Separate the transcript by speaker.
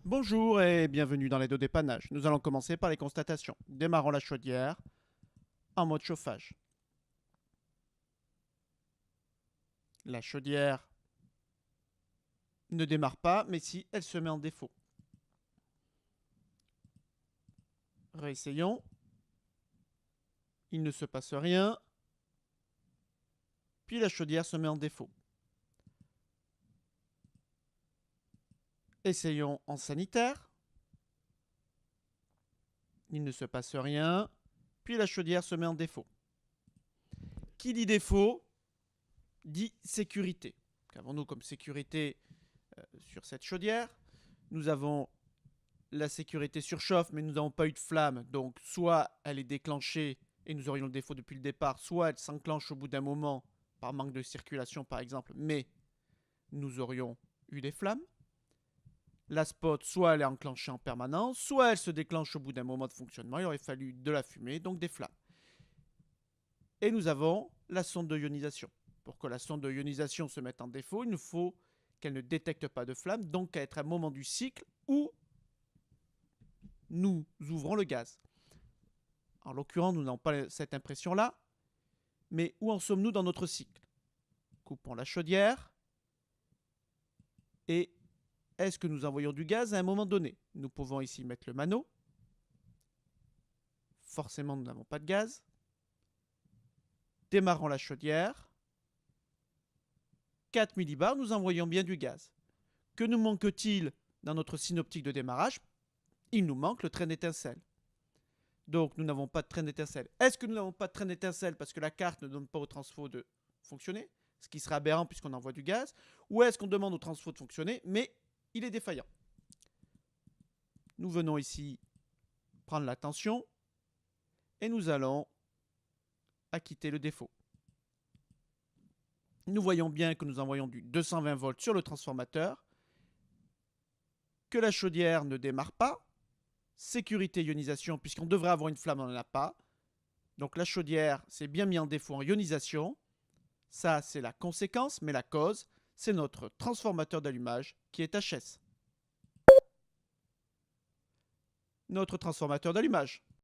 Speaker 1: Bonjour et bienvenue dans l'aide au dépannage. Nous allons commencer par les constatations. Démarrons la chaudière en mode chauffage. La chaudière ne démarre pas, mais si elle se met en défaut. Réessayons. Il ne se passe rien. Puis la chaudière se met en défaut. Essayons en sanitaire. Il ne se passe rien. Puis la chaudière se met en défaut. Qui dit défaut dit sécurité. Qu'avons-nous comme sécurité sur cette chaudière? Nous avons la sécurité surchauffe, mais nous n'avons pas eu de flamme. Donc, soit elle est déclenchée et nous aurions le défaut depuis le départ, soit elle s'enclenche au bout d'un moment, par manque de circulation par exemple, mais nous aurions eu des flammes. La spot, soit elle est enclenchée en permanence, soit elle se déclenche au bout d'un moment de fonctionnement. Il aurait fallu de la fumée, donc des flammes. Et nous avons la sonde de ionisation. Pour que la sonde de ionisation se mette en défaut, il nous faut qu'elle ne détecte pas de flamme, donc à être un moment du cycle où nous ouvrons le gaz. En l'occurrence, nous n'avons pas cette impression-là, mais où en sommes-nous dans notre cycle? Coupons la chaudière. Et est-ce que nous envoyons du gaz à un moment donné? Nous pouvons ici mettre le mano. Forcément, nous n'avons pas de gaz. Démarrons la chaudière. 4 millibars, nous envoyons bien du gaz. Que nous manque-t-il dans notre synoptique de démarrage? Il nous manque le train d'étincelle. Donc, nous n'avons pas de train d'étincelle. Est-ce que nous n'avons pas de train d'étincelle parce que la carte ne donne pas au transfo de fonctionner, ce qui serait aberrant puisqu'on envoie du gaz? Ou est-ce qu'on demande au transfo de fonctionner, mais il est défaillant? Nous venons ici prendre la tension et nous allons acquitter le défaut. Nous voyons bien que nous envoyons du 220 volts sur le transformateur, que la chaudière ne démarre pas. Sécurité ionisation, puisqu'on devrait avoir une flamme, on n'en a pas. Donc la chaudière s'est bien mis en défaut en ionisation. Ça, c'est la conséquence, mais la cause, c'est notre transformateur d'allumage qui est HS. Notre transformateur d'allumage.